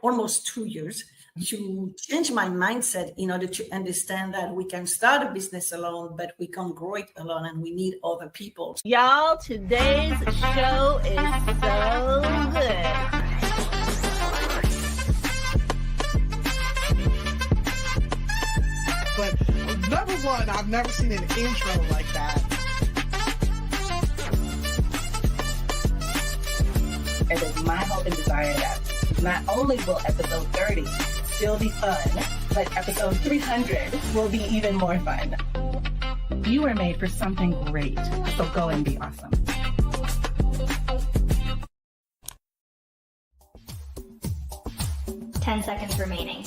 almost 2 years to change my mindset in order to understand that we can start a business alone, but we can't grow it alone and we need other people. Y'all, today's show is so good. But number one, I've never seen an intro like that. It is my hope and desire that not only will episode 30 still be fun, but episode 300 will be even more fun. You were made for something great, so go and be awesome. Ten seconds remaining.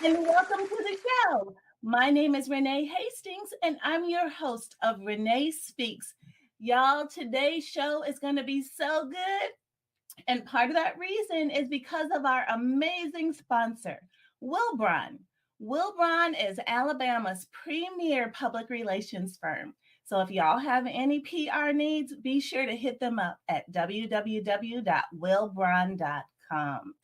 And welcome to the show. My name is Renee Hastings, and I'm your host of Renee Speaks. Y'all, today's show is going to be so good. And part of that reason is because of our amazing sponsor, Wilbron. Wilbron is Alabama's premier public relations firm. So if y'all have any PR needs, be sure to hit them up at www.wilbron.com.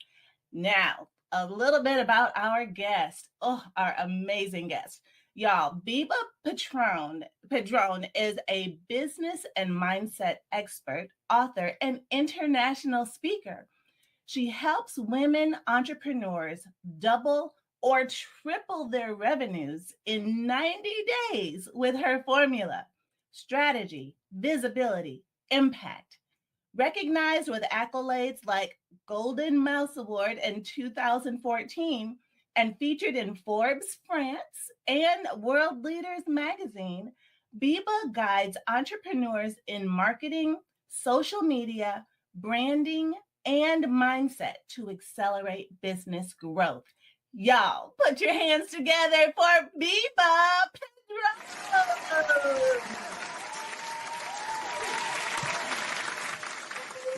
Now, a little bit about our guest. Our amazing guest. Y'all, Biba Padron is a business and mindset expert, author, and international speaker. She helps women entrepreneurs double or triple their revenues in 90 days with her formula: strategy, visibility, impact. Recognized with accolades like Golden Mouse Award in 2014 and featured in Forbes France and World Leaders magazine, Biba guides entrepreneurs in marketing, social media, branding, and mindset to accelerate business growth. Y'all, put your hands together for Biba Padron.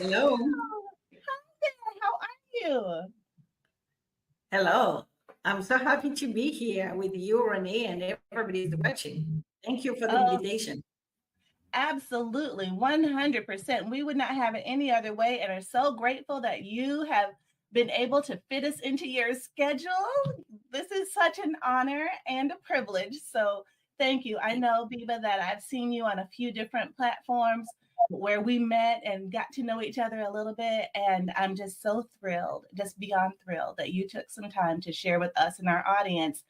Hello. Hi there, how are you? Hello. I'm so happy to be here with you, Renee, and everybody's watching. Thank you for the invitation. Absolutely, 100%. We would not have it any other way, and are so grateful that you have been able to fit us into your schedule. This is such an honor and a privilege. So thank you. I know, Biba, that I've seen you on a few different platforms where we met and got to know each other a little bit. And I'm just so thrilled, just beyond thrilled, that you took some time to share with us and our audience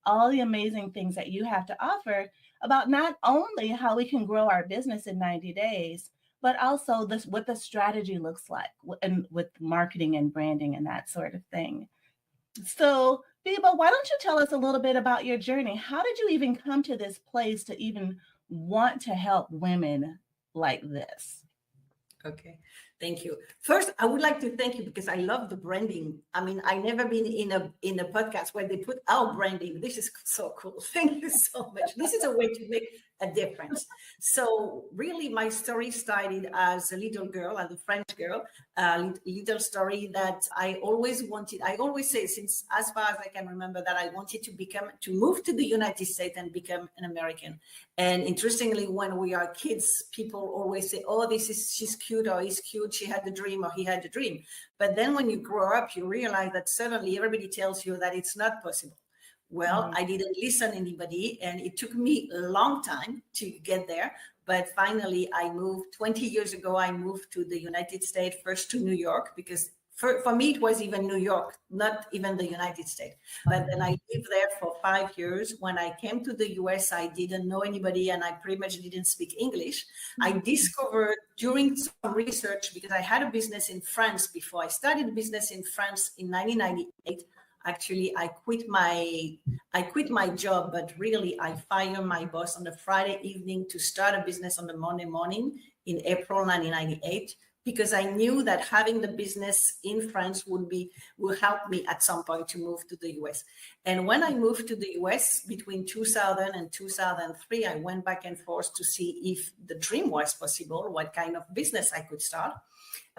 all the amazing things that you have to offer about not only how we can grow our business in 90 days, but also what the strategy looks like and with marketing and branding and that sort of thing. So, Biba, why don't you tell us a little bit about your journey? How did you even come to this place to even want to help women like this? Okay, thank you. First, I would like to thank you because I love the branding. I mean, I never been in a podcast where they put our branding. This is so cool. Thank you so much. This is a way to make a difference. So really, my story started as a little girl, as a French girl, little story that I always wanted. I always say, since as far as I can remember, that I wanted to move to the United States and become an American. And interestingly, when we are kids, people always say, "Oh, she's cute," or "He's cute. She had the dream," or "He had the dream." But then when you grow up, you realize that suddenly everybody tells you that it's not possible. Well, I didn't listen to anybody, and it took me a long time to get there. But finally, I moved 20 years ago. I moved to the United States, first to New York, because for me, it was even New York, not even the United States. But then I lived there for 5 years. When I came to the US, I didn't know anybody, and I pretty much didn't speak English. I discovered during some research, because I had a business in France before. I started a business in France in 1998. Actually, I quit my job, but really I fired my boss on a Friday evening to start a business on the Monday morning in April 1998. because I knew that having the business in France will help me at some point to move to the US. And when I moved to the US between 2000 and 2003, I went back and forth to see if the dream was possible, what kind of business I could start.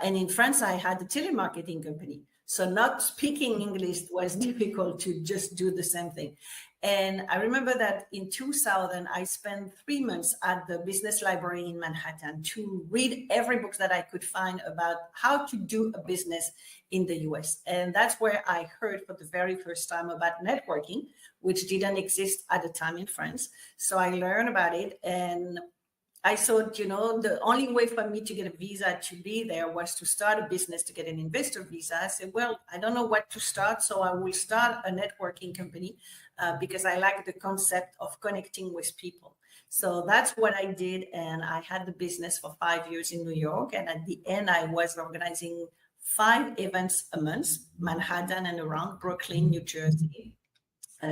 And in France, I had a telemarketing company. So not speaking English was difficult to just do the same thing. And I remember that in 2000, I spent 3 months at the business library in Manhattan to read every book that I could find about how to do a business in the US. And that's where I heard for the very first time about networking, which didn't exist at the time in France. So I learned about it, and I thought, the only way for me to get a visa to be there was to start a business, to get an investor visa. I said, well, I don't know what to start, so I will start a networking company because I like the concept of connecting with people. So that's what I did. And I had the business for 5 years in New York. And at the end, I was organizing 5 events a month, Manhattan and around Brooklyn, New Jersey,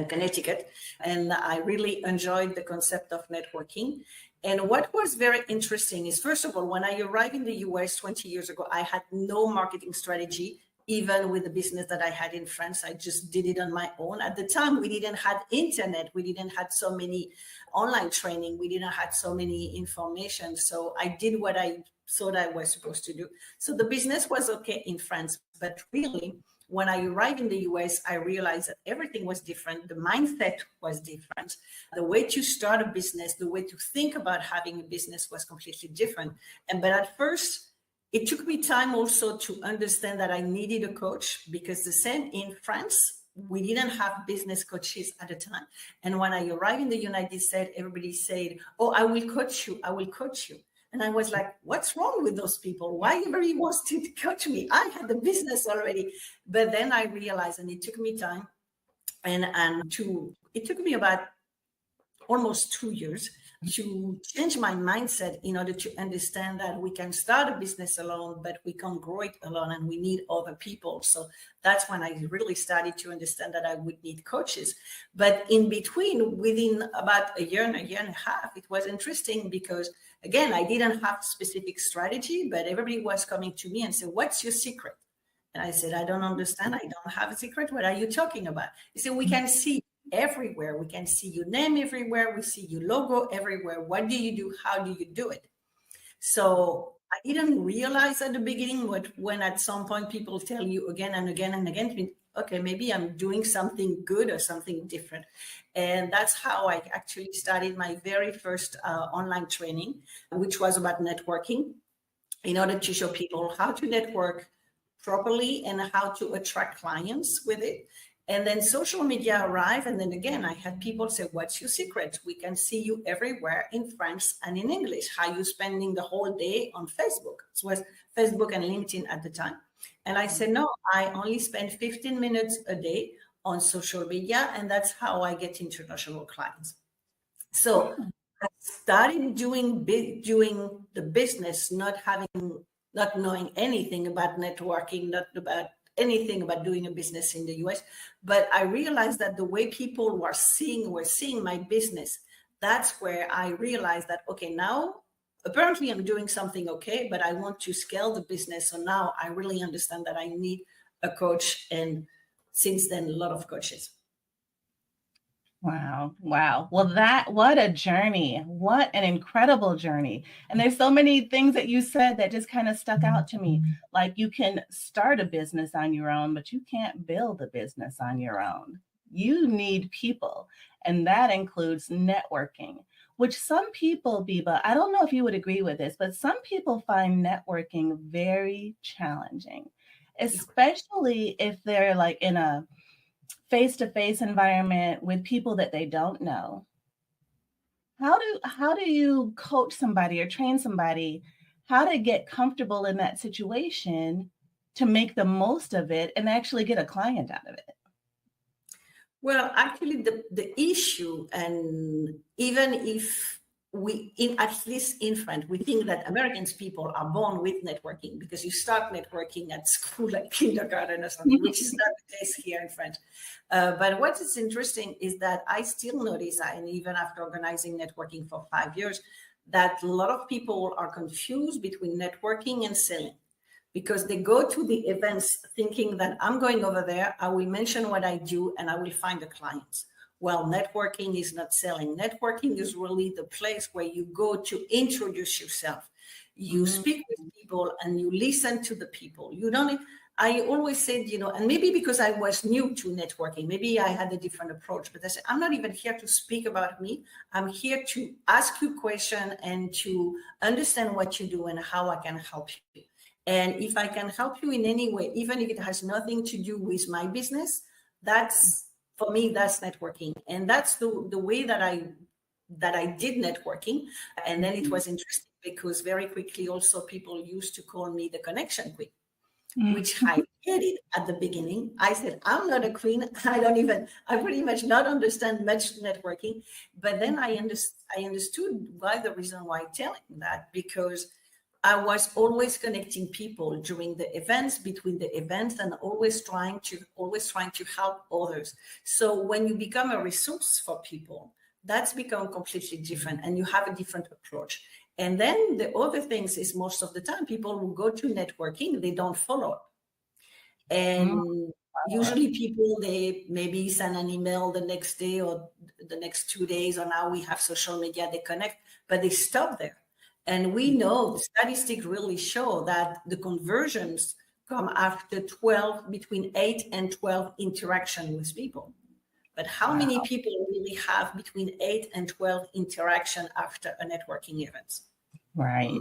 Connecticut. And I really enjoyed the concept of networking. And what was very interesting is, first of all, when I arrived in the US 20 years ago, I had no marketing strategy, even with the business that I had in France. I just did it on my own. At the time, we didn't have internet. We didn't have so many online training. We didn't have so many information. So I did what I thought I was supposed to do. So the business was okay in France, but really, when I arrived in the US, I realized that everything was different. The mindset was different. The way to start a business, the way to think about having a business was completely different. But at first, it took me time also to understand that I needed a coach, because the same in France, we didn't have business coaches at the time. And when I arrived in the United States, everybody said, oh, I will coach you. I will coach you. And I was like, what's wrong with those people? Why everybody wants to coach me? I had the business already. But then I realized, and it took me time, it took me about almost 2 years to change my mindset in order to understand that we can start a business alone, but we can't grow it alone, and we need other people. So that's when I really started to understand that I would need coaches. But in between, within about a year and a half, it was interesting because, again, I didn't have specific strategy, but everybody was coming to me and said, what's your secret? And I said, I don't understand. I don't have a secret. What are you talking about? He said, we can see everywhere. We can see your name everywhere. We see your logo everywhere. What do you do? How do you do it? So I didn't realize at the beginning when at some point people tell you again and again and again, okay, maybe I'm doing something good or something different. And that's how I actually started my very first online training, which was about networking, in order to show people how to network properly and how to attract clients with it. And then social media arrived. And then again, I had people say, what's your secret? We can see you everywhere in French and in English. How you spending the whole day on Facebook? It was Facebook and LinkedIn at the time. And I said, no, I only spend 15 minutes a day on social media. And that's how I get international clients. So I started doing the business, not knowing anything about networking, not about anything about doing a business in the US, but I realized that the way people were seeing my business, that's where I realized that, okay, now apparently I'm doing something okay, but I want to scale the business. So now I really understand that I need a coach. And since then, a lot of coaches. Wow. Well, what a journey. What an incredible journey. And there's so many things that you said that just kind of stuck out to me. Like, you can start a business on your own, but you can't build a business on your own. You need people. And that includes networking, which some people, Biba, I don't know if you would agree with this, but some people find networking very challenging, especially if they're like in a face-to-face environment with people that they don't know. How do you coach somebody or train somebody how to get comfortable in that situation to make the most of it and actually get a client out of it? Well, actually, the issue, and even if at least in France, we think that Americans people are born with networking because you start networking at school, like kindergarten or something, which is not the case here in France. But what is interesting is that I still notice, and even after organizing networking for 5 years, that a lot of people are confused between networking and selling. because they go to the events thinking that I'm going over there, I will mention what I do, and I will find the clients. Well, networking is not selling. Networking is really the place where you go to introduce yourself. You speak with people and you listen to the people. You don't. I always said, and maybe because I was new to networking, maybe I had a different approach, but I said, I'm not even here to speak about me. I'm here to ask you questions and to understand what you do and how I can help you. And if I can help you in any way, even if it has nothing to do with my business, for me, that's networking. And that's the way that I did networking. And then it was interesting because very quickly also people used to call me the connection queen, which I hated at the beginning. I said, I'm not a queen. I pretty much not understand much networking. But then I understood the reason why I'm telling that, because I was always connecting people during the events, between the events, and always trying to help others. So when you become a resource for people, that's become completely different, and you have a different approach. And then the other things is most of the time people who go to networking, they don't follow up. And usually people, they maybe send an email the next day or the next 2 days, or now we have social media, they connect, but they stop there. And we know the statistics really show that the conversions come after between 8 and 12 interaction with people. But how many people really have between 8 and 12 interaction after a networking event? Right.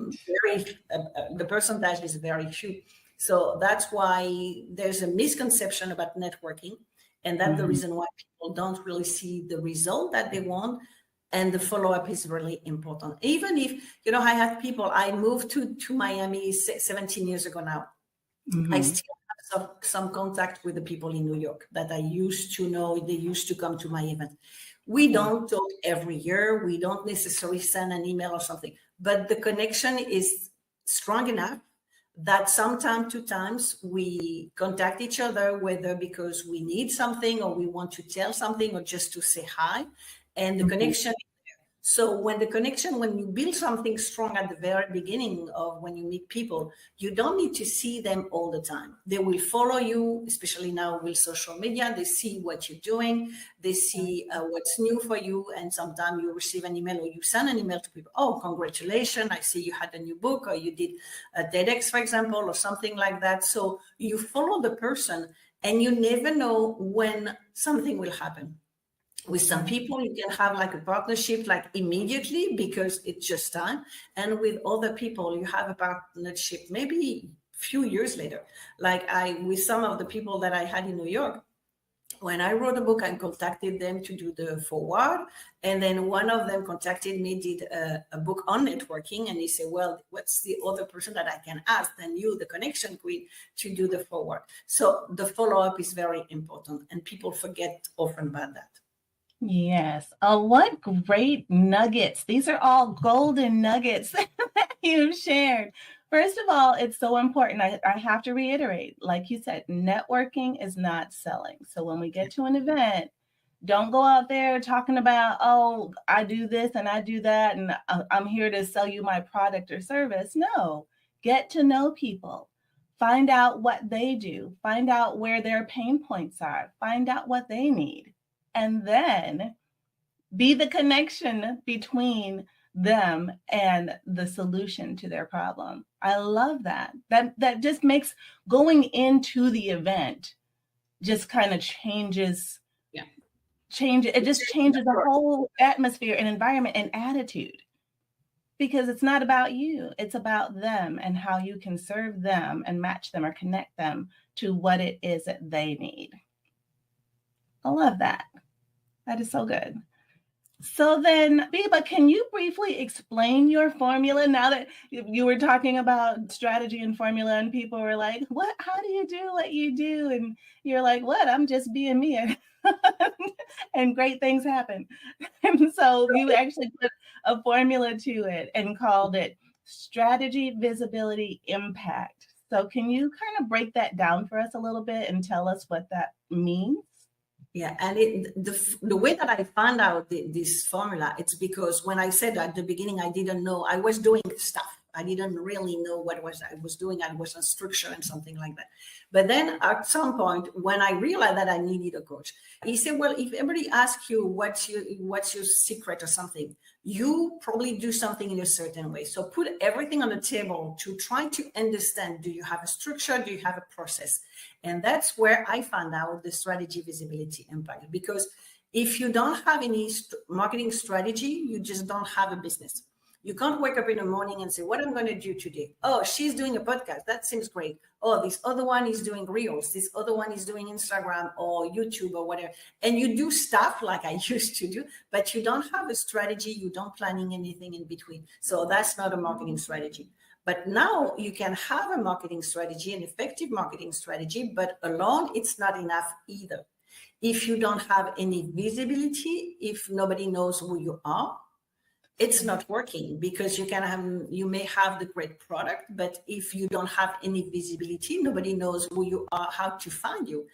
The percentage is very few. So that's why there's a misconception about networking. And that's the reason why people don't really see the result that they want. And the follow-up is really important. Even if, I have people, I moved to Miami 17 years ago now. I still have some contact with the people in New York that I used to know. They used to come to my event. We don't talk every year. We don't necessarily send an email or something, but the connection is strong enough that sometimes, 2 times, we contact each other, whether because we need something or we want to tell something or just to say hi. And the connection. So when you build something strong at the very beginning of when you meet people, you don't need to see them all the time. They will follow you, especially now with social media. They see what you're doing. They see what's new for you. And sometimes you receive an email or you send an email to people. Oh, congratulations. I see you had a new book, or you did a TEDx, for example, or something like that. So you follow the person and you never know when something will happen. With some people, you can have like a partnership like immediately because it's just time. And with other people, you have a partnership maybe a few years later. Like with some of the people that I had in New York, when I wrote a book, I contacted them to do the forward. And then one of them contacted me, did a book on networking. And he said, well, what's the other person that I can ask than you, the connection queen, to do the forward? So the follow-up is very important. And people forget often about that. Yes. Oh, what great nuggets. These are all golden nuggets that you've shared. First of all, it's so important. I have to reiterate, like you said, networking is not selling. So when we get to an event, don't go out there talking about, oh, I do this and I do that, and I'm here to sell you my product or service. No, get to know people. Find out what they do. Find out where their pain points are. Find out what they need. And then be the connection between them and the solution to their problem. I love that. That just makes going into the event just kind of changes. It just changes the whole atmosphere and environment and attitude, because it's not about you. It's about them and how you can serve them and match them or connect them to what it is that they need. I love that. That is so good. So then, Biba, can you briefly explain your formula now that you were talking about strategy and formula and people were like, what, how do you do what you do? And you're like, what? I'm just being me. And great things happen. And so you actually put a formula to it and called it strategy, visibility, impact. So can you kind of break that down for us a little bit and tell us what that means? Yeah, and the way that I found out this formula, it's because when I said at the beginning, I didn't know, I was doing stuff. I didn't really know what I was doing. I was on structure and something like that. But then at some point, when I realized that I needed a coach, he said, well, if everybody asks you what's your secret or something, you probably do something in a certain way. So put everything on the table to try to understand, do you have a structure? Do you have a process? And that's where I found out the strategy, visibility, impact. Because if you don't have any marketing strategy, you just don't have a business. You can't wake up in the morning and say, what I'm going to do today? Oh, she's doing a podcast. That seems great. Oh, this other one is doing Reels. This other one is doing Instagram or YouTube or whatever. And you do stuff like I used to do, but you don't have a strategy. You don't planning anything in between. So that's not a marketing strategy. But now you can have a marketing strategy, an effective marketing strategy, but alone it's not enough either. If you don't have any visibility, if nobody knows who you are, it's not working, because you may have the great product, but if you don't have any visibility, nobody knows who you are, how to find you,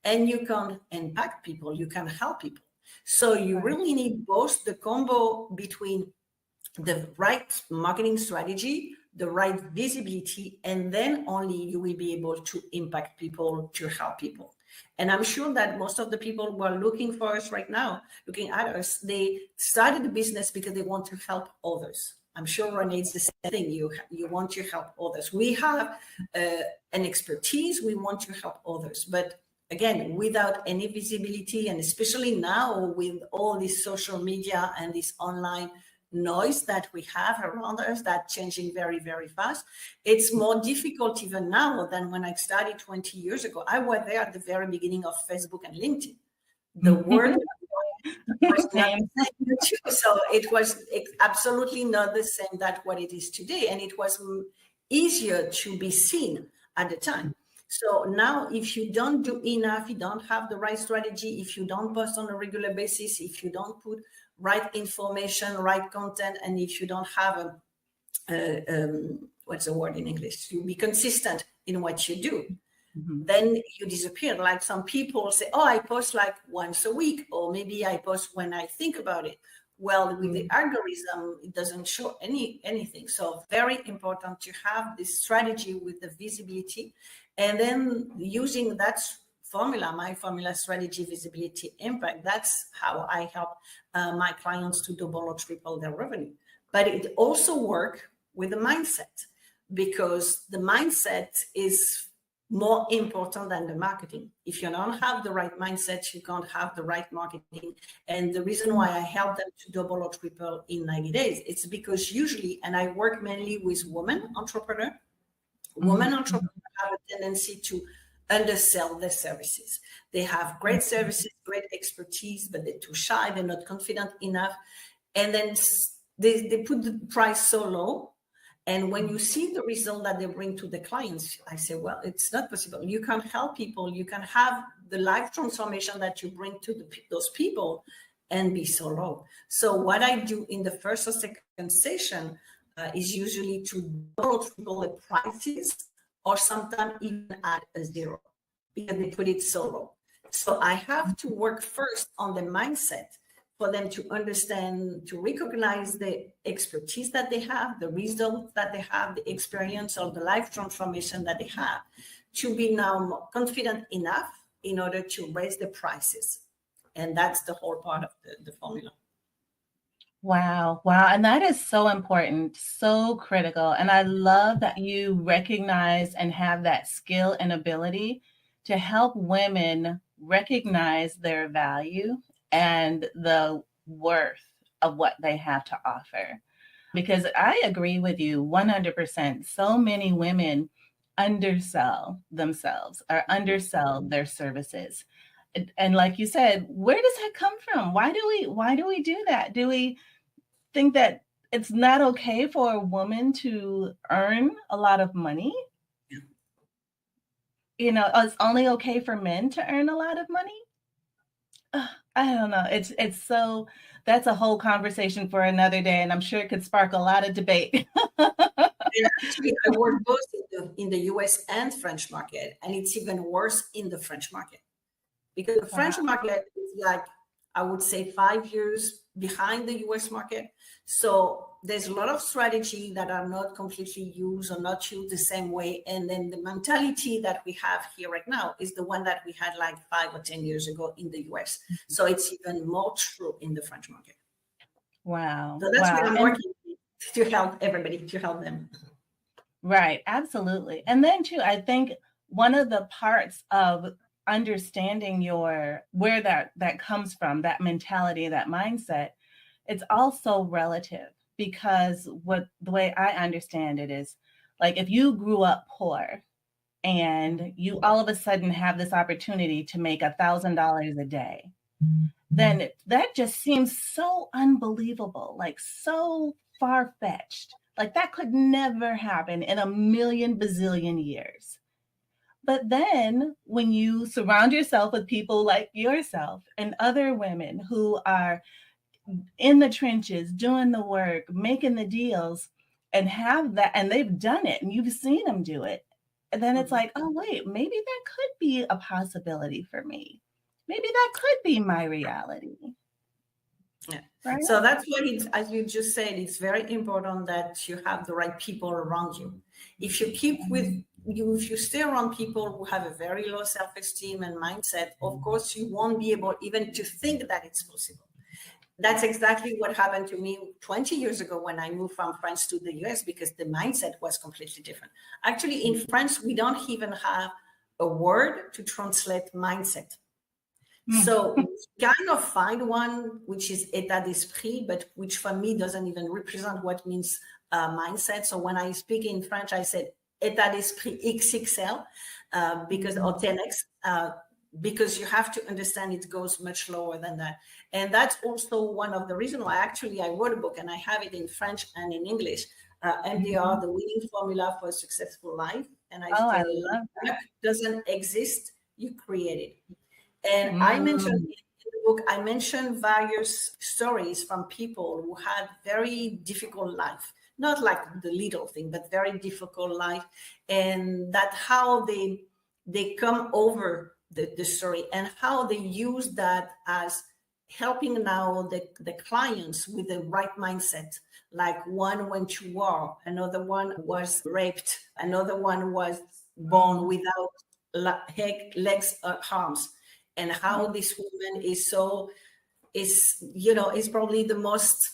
and you can impact people, you can help people. So you really need both the combo between the right marketing strategy, the right visibility, and then only you will be able to impact people, to help people. And I'm sure that most of the people who are looking for us right now, looking at us, they started the business because they want to help others. I'm sure, Renee, it's the same thing. You want to help others. We have an expertise. We want to help others. But again, without any visibility, and especially now with all this social media and this online noise that we have around us that's changing very, very fast, it's more difficult even now than when I started 20 years ago. I was there at the very beginning of Facebook and LinkedIn. The word was not the same, so it was absolutely not the same that what it is today, and it was easier to be seen at the time. So now, if you don't do enough, you don't have the right strategy, if you don't post on a regular basis, if you don't put right information, right content, and if you don't have what's the word in English? To be consistent in what you do, then you disappear. Like some people say, oh, I post like once a week, or maybe I post when I think about it. Well, with the algorithm, it doesn't show anything. So very important to have this strategy with the visibility, and then using that formula, my formula, strategy, visibility, impact. That's how I help my clients to double or triple their revenue. But it also works with the mindset, because the mindset is more important than the marketing. If you don't have the right mindset, you can't have the right marketing. And the reason why I help them to double or triple in 90 days, it's because usually, and I work mainly with women entrepreneurs, women entrepreneurs have a tendency to undersell their services. They have great services, great expertise, but they're too shy, they're not confident enough. And then they put the price so low. And when you see the result that they bring to the clients, I say, well, it's not possible. You can help people. You can have the life transformation that you bring to those people and be so low. So what I do in the first or second session is usually to double, triple the prices, or sometimes even add a zero, because they put it so low. So I have to work first on the mindset for them to understand, to recognize the expertise that they have, the results that they have, the experience or the life transformation that they have, to be now more confident enough in order to raise the prices. And that's the whole part of the formula. Wow. Wow. And that is so important, so critical. And I love that you recognize and have that skill and ability to help women recognize their value and the worth of what they have to offer. Because I agree with you 100%. So many women undersell themselves or undersell their services. And like you said, where does that come from? Why do we do that? Do we think that it's not okay for a woman to earn a lot of money? You know, it's only okay for men to earn a lot of money? I don't know. It's so, that's a whole conversation for another day, and I'm sure it could spark a lot of debate. Actually, I work both in the US and French market, and it's even worse in the French market, because the French market is like, I would say, 5 years behind the US market. So there's a lot of strategy that are not completely used or not used the same way. And then the mentality that we have here right now is the one that we had like 5 or 10 years ago in the US. So it's even more true in the French market. Wow. So that's wow. what I'm And- working to help everybody, to help them. Right, absolutely. And then too, I think one of the parts of understanding where that comes from, that mentality, that mindset, it's also relative, because the way I understand it is, like, if you grew up poor and you all of a sudden have this opportunity to make $1,000 a day, then that just seems so unbelievable, like so far-fetched. Like that could never happen in a million bazillion years. But then when you surround yourself with people like yourself and other women who are in the trenches, doing the work, making the deals, and have that, and they've done it and you've seen them do it, and then it's like, oh, wait, maybe that could be a possibility for me. Maybe that could be my reality. Yeah. Right? So that's why, as you just said, it's very important that you have the right people around you. If you keep with you, if you stay around people who have a very low self-esteem and mindset, of course, you won't be able even to think that it's possible. That's exactly what happened to me 20 years ago when I moved from France to the US, because the mindset was completely different. Actually, in France, we don't even have a word to translate mindset. So kind of find one which is état d'esprit, but which for me doesn't even represent what means mindset. So when I speak in French, I said état d'esprit XXL because or 10x, because you have to understand it goes much lower than that. And that's also one of the reasons why actually I wrote a book, and I have it in French and in English, MDR, The Winning Formula for a Successful Life. And I I say, love luck doesn't exist, you create it. And I mentioned in the book, I mentioned various stories from people who had very difficult life, not like the little thing, but very difficult life, and that how they come over the story and how they use that as helping now the clients with the right mindset. Like one went to war, another one was raped, another one was born without legs or arms. And how this woman is probably the most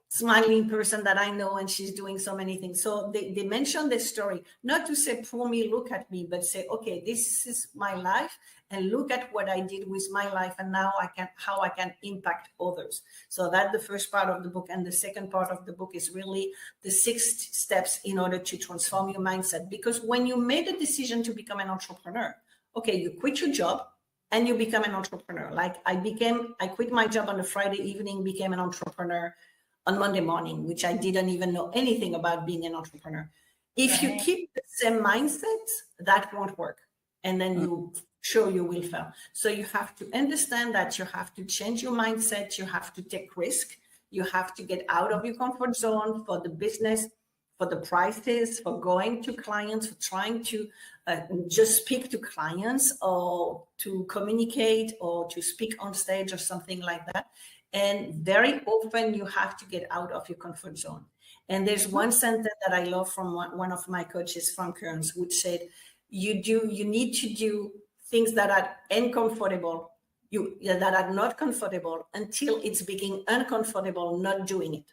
smiling person that I know, and she's doing so many things. So they mention this story, not to say, poor me, look at me, but say, okay, this is my life, and look at what I did with my life, and now how I can impact others. So that's the first part of the book. And the second part of the book is really the 6 steps in order to transform your mindset. Because when you made a decision to become an entrepreneur, okay, you quit your job, and you become an entrepreneur. Like I quit my job on a Friday evening, became an entrepreneur on Monday morning, which I didn't even know anything about being an entrepreneur. If you keep the same mindset, that won't work. And then you will fail. So you have to understand that you have to change your mindset. You have to take risk. You have to get out of your comfort zone for the business, for the prices, for going to clients, for trying to just speak to clients or to communicate or to speak on stage or something like that. And very often you have to get out of your comfort zone. And there's one sentence that I love from one of my coaches, Frank Kearns, which said, you need to do things that are uncomfortable, that are not comfortable until it's becoming uncomfortable not doing it.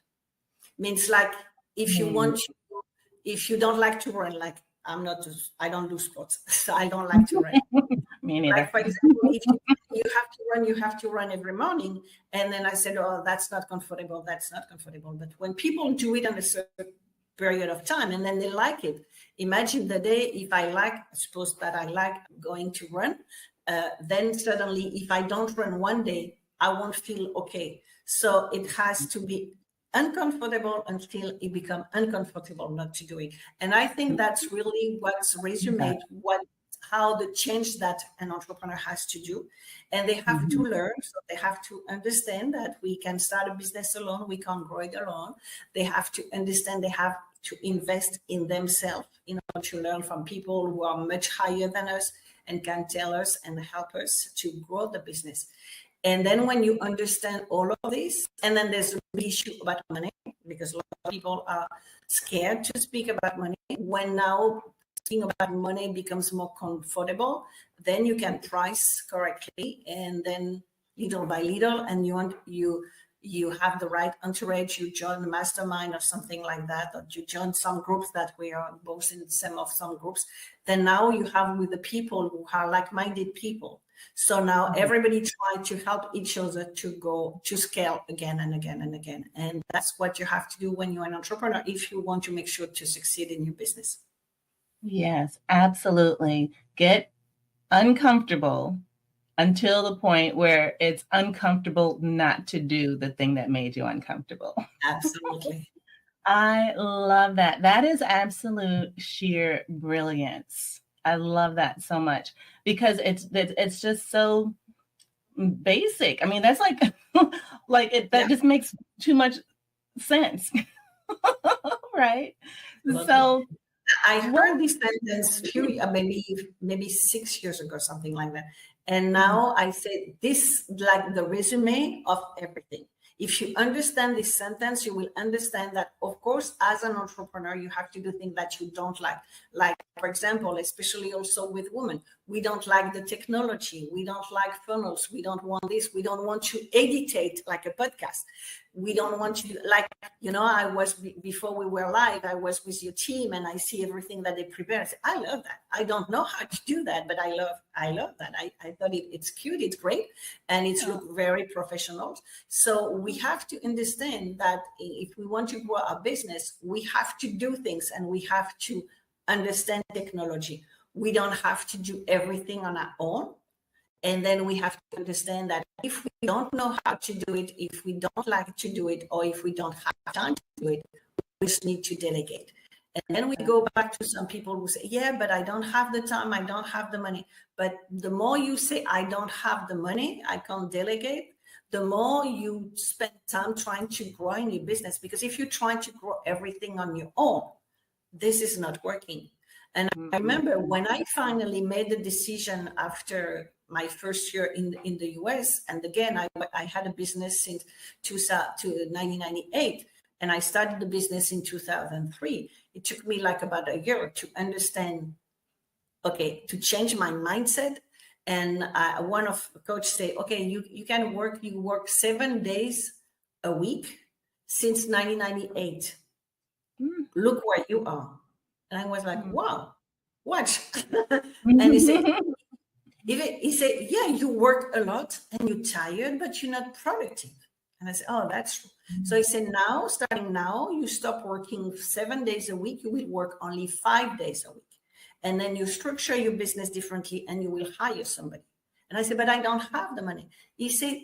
Means like, if you don't like to run, like I don't do sports, so I don't like to run. Me neither. Like, for example, if you have to run every morning. And then I said, oh, that's not comfortable. That's not comfortable. But when people do it on a certain period of time and then they like it, imagine the day if suppose that I like going to run, then suddenly if I don't run one day, I won't feel okay. So it has to be uncomfortable until it becomes uncomfortable not to do it. And I think that's really what's resume, how the change that an entrepreneur has to do. And they have to learn. So they have to understand that we can start a business alone. We can't grow it alone. They have to understand they have to invest in themselves in order to learn from people who are much higher than us and can tell us and help us to grow the business. And then when you understand all of this, and then there's the issue about money, because a lot of people are scared to speak about money. When now speaking about money becomes more comfortable, then you can price correctly, and then little by little, and you have the right entourage, you join the mastermind or something like that, or you join some groups that we are both in some groups, then now you have with the people who are like-minded people. So now everybody try to help each other to go to scale again and again and again. And that's what you have to do when you're an entrepreneur if you want to make sure to succeed in your business. Yes, absolutely. Get uncomfortable until the point where it's uncomfortable not to do the thing that made you uncomfortable. Absolutely. I love that. That is absolute sheer brilliance. I love that so much because it's just so basic. I mean, that's like that just makes too much sense. Right? So I heard this sentence maybe 6 years ago, something like that. And now I say this like the resume of everything. If you understand this sentence, you will understand that, of course, as an entrepreneur, you have to do things that you don't like. Like, for example, especially also with women, we don't like the technology. We don't like funnels. We don't want this. We don't want to editate like a podcast. We don't want to, like, I was, before we were live, I was with your team and I see everything that they prepare. I love that. I don't know how to do that, but I love that. I thought it's cute, it's great, and it's look very professional. So we have to understand that if we want to grow our business, we have to do things and we have to understand technology. We don't have to do everything on our own. And then we have to understand that if we don't know how to do it, if we don't like to do it, or if we don't have time to do it, we just need to delegate. And then we go back to some people who say, yeah, but I don't have the time, I don't have the money. But the more you say, I don't have the money, I can't delegate, the more you spend time trying to grow in your business. Because if you're trying to grow everything on your own, this is not working. And I remember when I finally made the decision after my first year in the US, and again, I had a business since 1998, and I started the business in 2003. It took me like about a year to understand, okay, to change my mindset. And one of the coach say, okay, you work 7 days a week since 1998. Look where you are. And I was like, wow, watch. And he said, yeah, you work a lot and you're tired, but you're not productive. And I said, oh, that's true. So he said, starting now, you stop working 7 days a week. You will work only 5 days a week. And then you structure your business differently and you will hire somebody. And I said, but I don't have the money. He said,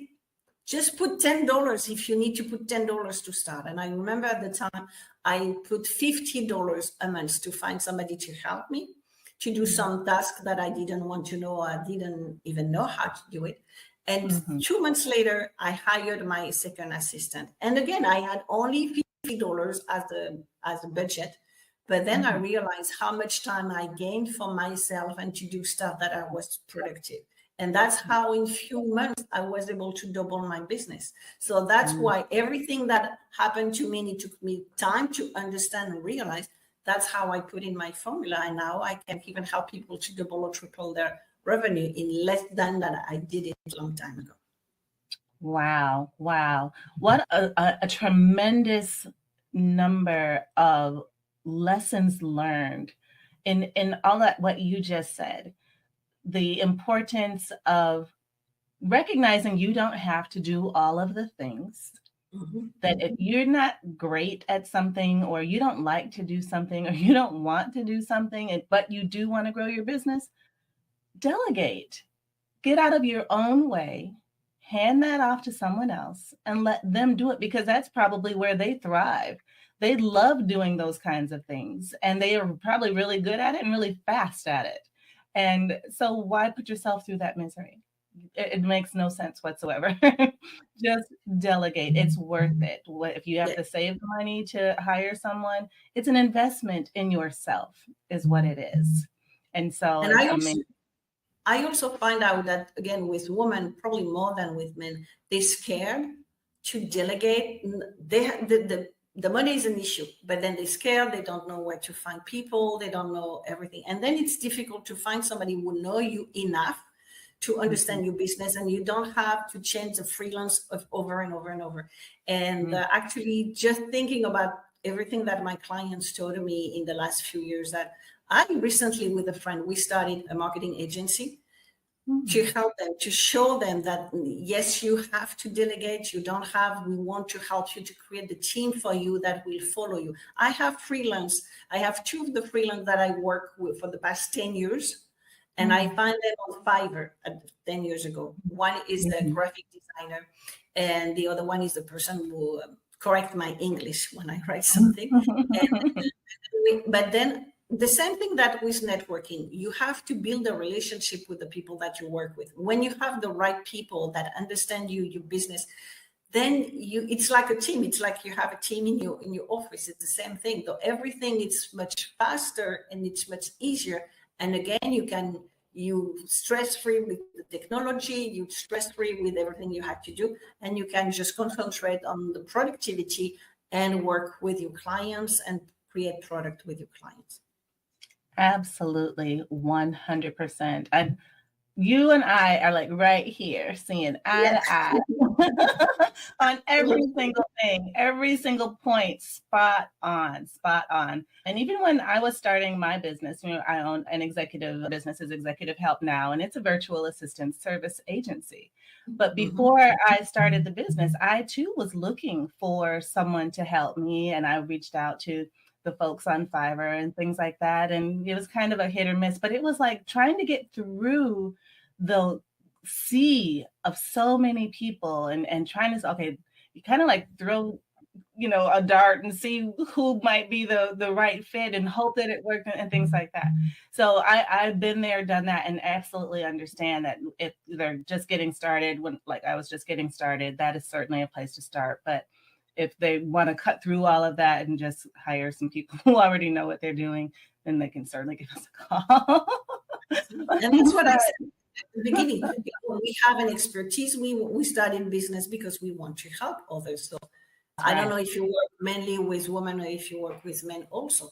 just put $10 if you need to put $10 to start. And I remember at the time, I put $50 a month to find somebody to help me to do some task that I didn't want to know. I didn't even know how to do it. And 2 months later, I hired my second assistant. And again, I had only $50 as a budget. But then I realized how much time I gained for myself and to do stuff that I was productive. And that's how in few months I was able to double my business. So that's why everything that happened to me, it took me time to understand and realize. That's how I put in my formula. And now I can even help people to double or triple their revenue in less than that I did it a long time ago. Wow. What a tremendous number of lessons learned in all that what you just said. The importance of recognizing you don't have to do all of the things, that if you're not great at something, or you don't like to do something, or you don't want to do something, but you do want to grow your business, delegate. Get out of your own way, hand that off to someone else and let them do it, because that's probably where they thrive. They love doing those kinds of things, and they are probably really good at it and really fast at it. And so why put yourself through that misery? It makes no sense whatsoever. Just delegate. It's worth it. If you have to save money to hire someone, it's an investment in yourself is what it is. And so I also find out that, again, with women, probably more than with men, they're scared to delegate. The money is an issue, but then they're scared. They don't know where to find people. They don't know everything. And then it's difficult to find somebody who know you enough to understand your business, and you don't have to change the freelance of over and over and over. And actually just thinking about everything that my clients told me in the last few years, that I recently with a friend, we started a marketing agency to help them, to show them that yes, you have to delegate. You don't have, we want to help you to create the team for you that will follow you. I have freelance. I have two of the freelance that I work with for the past 10 years. And I find them on Fiverr 10 years ago. One is the graphic designer, and the other one is the person who correct my English when I write something. But then the same thing that with networking, you have to build a relationship with the people that you work with. When you have the right people that understand you, your business, then it's like a team. It's like you have a team in your office. It's the same thing. Though everything is much faster and it's much easier. And again, you stress-free with the technology, you stress-free with everything you have to do, and you can just concentrate on the productivity and work with your clients and create product with your clients. Absolutely, 100%. You and I are like right here seeing eye to eye on every single thing, every single point, spot on. And even when I was starting my business, I own an executive business, is Executive Help Now, and it's a virtual assistant service agency. But before I started the business, I too was looking for someone to help me, and I reached out to the folks on Fiverr and things like that. And it was kind of a hit or miss, but it was like trying to get through the sea of so many people and trying to, okay, you kind of like throw, a dart and see who might be the right fit and hope that it works and things like that. So I've been there, done that, and absolutely understand that if they're just getting started, when like I was just getting started, that is certainly a place to start. But if they want to cut through all of that and just hire some people who already know what they're doing, then they can certainly give us a call. And that's what I said at the beginning. We have an expertise. We started business because we want to help others. So I don't know if you work mainly with women or if you work with men also,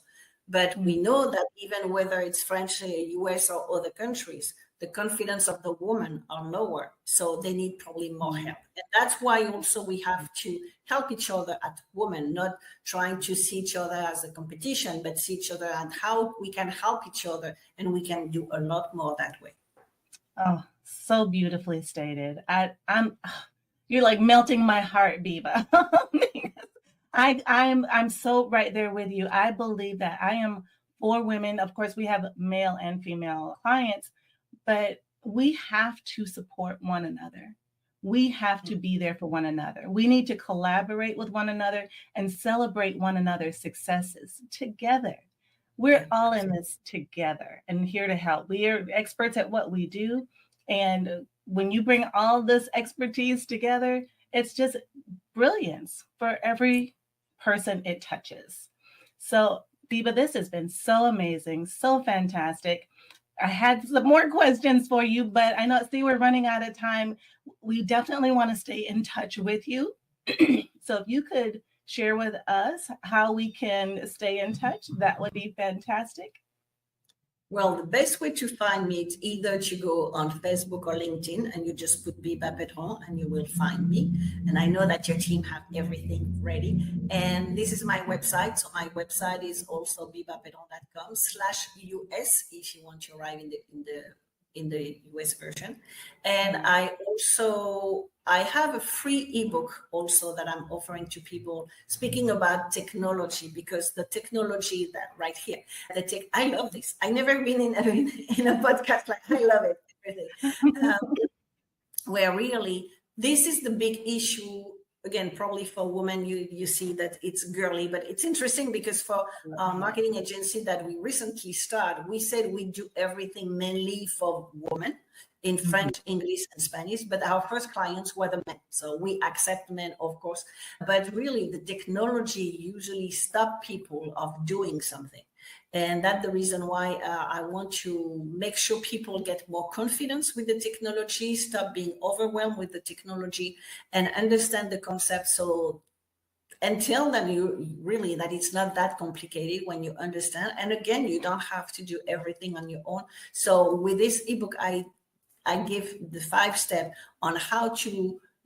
but we know that even whether it's French, US or other countries, the confidence of the woman are lower. So they need probably more help. And that's why also we have to help each other as women, not trying to see each other as a competition, but see each other and how we can help each other. And we can do a lot more that way. Oh, so beautifully stated. You're like melting my heart, Biba. I'm so right there with you. I believe that I am for women. Of course, we have male and female clients, but we have to support one another. We have to be there for one another. We need to collaborate with one another and celebrate one another's successes together. We're all in this together and here to help. We are experts at what we do. And when you bring all this expertise together, it's just brilliance for every person it touches. So, Biba, this has been so amazing, so fantastic. I had some more questions for you, but I see we're running out of time. We definitely want to stay in touch with you. So if you could share with us how we can stay in touch, that would be fantastic. Well, the best way to find me is either to go on Facebook or LinkedIn and you just put Biba Petron and you will find me. And I know that your team have everything ready. And this is my website. So my website is also bibapetron.com/US if you want to arrive in the US version. And I have a free ebook also that I'm offering to people speaking about technology, because the technology that right here, I love this. I never been in a podcast like I love it. Where really this is the big issue. Again, probably for women, you see that it's girly, but it's interesting because for our marketing agency that we recently started, we said we do everything mainly for women in French, English, and Spanish, but our first clients were the men. So we accept men, of course, but really the technology usually stops people of doing something. And that's the reason why I want to make sure people get more confidence with the technology, stop being overwhelmed with the technology, and understand the concept. So, and tell them that it's not that complicated when you understand. And again, you don't have to do everything on your own. So with this ebook, I give the 5-step on how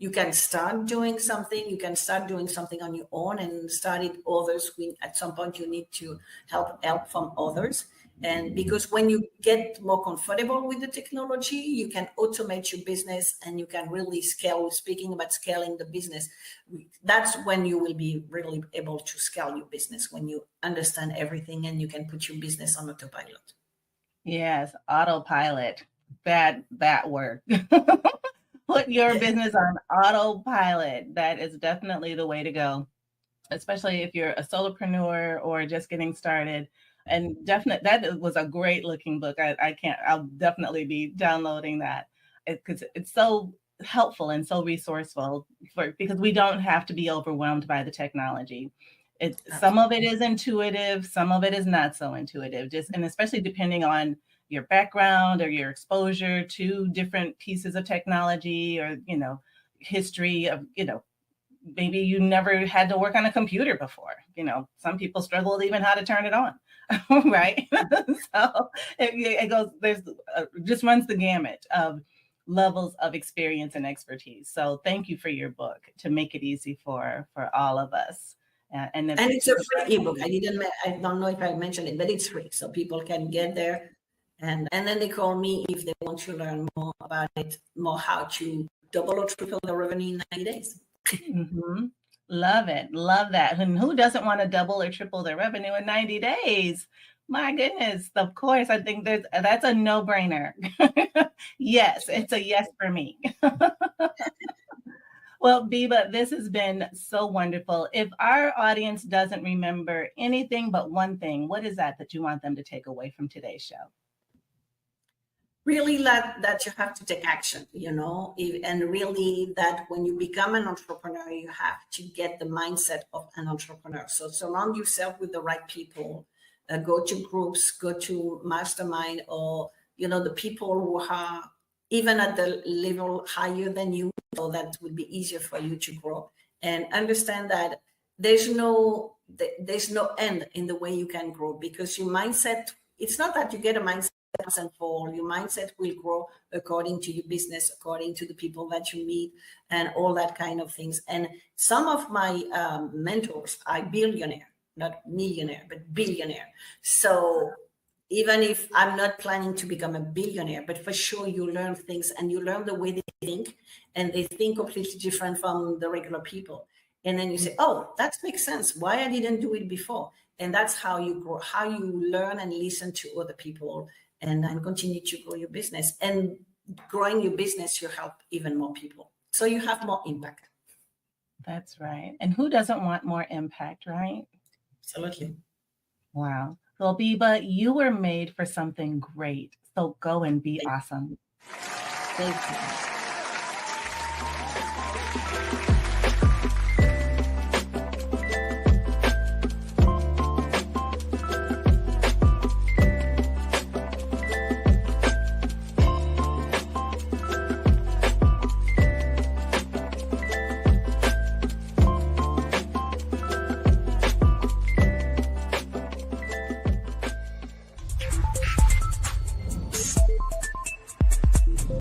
you can start doing something. You can start doing something on your own and start it others. At some point, you need to help from others. And because when you get more comfortable with the technology, you can automate your business and you can really scale. Speaking about scaling the business, that's when you will be really able to scale your business, when you understand everything and you can put your business on autopilot. Yes, autopilot. That word. Put your business on autopilot. That is definitely the way to go, especially if you're a solopreneur or just getting started. And that was a great looking book. I'll definitely be downloading that because it's so helpful and so resourceful because we don't have to be overwhelmed by the technology. Some of it is intuitive, some of it is not so intuitive, and especially depending on your background or your exposure to different pieces of technology or, history of, maybe you never had to work on a computer before. Some people struggle with even how to turn it on, right? So it goes, just runs the gamut of levels of experience and expertise. So thank you for your book to make it easy for all of us. And it's a free ebook. I don't know if I mentioned it, but it's free. So people can get there. And then they call me if they want to learn more about it, how to double or triple the revenue in 90 days. Mm-hmm. Love it. Love that. And who doesn't want to double or triple their revenue in 90 days? My goodness. Of course. I think that's a no-brainer. Yes, it's a yes for me. Well, Biba, this has been so wonderful. If our audience doesn't remember anything but one thing, what is that you want them to take away from today's show? Really that you have to take action, and really that when you become an entrepreneur, you have to get the mindset of an entrepreneur. So surround yourself with the right people, go to groups, go to mastermind, or, the people who are even at the level higher than you, so that would be easier for you to grow. And understand that there's no end in the way you can grow, because your mindset, it's not that you get a mindset and fall. Your mindset will grow according to your business, according to the people that you meet, and all that kind of things. And some of my mentors are billionaire, not millionaire, but billionaire. So even if I'm not planning to become a billionaire, but for sure you learn things and you learn the way they think, and they think completely different from the regular people. And then you say, oh, that makes sense. Why I didn't do it before? And that's how you grow, how you learn and listen to other people and continue to grow your business. And growing your business, you help even more people. So you have more impact. That's right. And who doesn't want more impact, right? Absolutely. Wow. Well, Biba, you were made for something great. So go and be awesome. Thank you.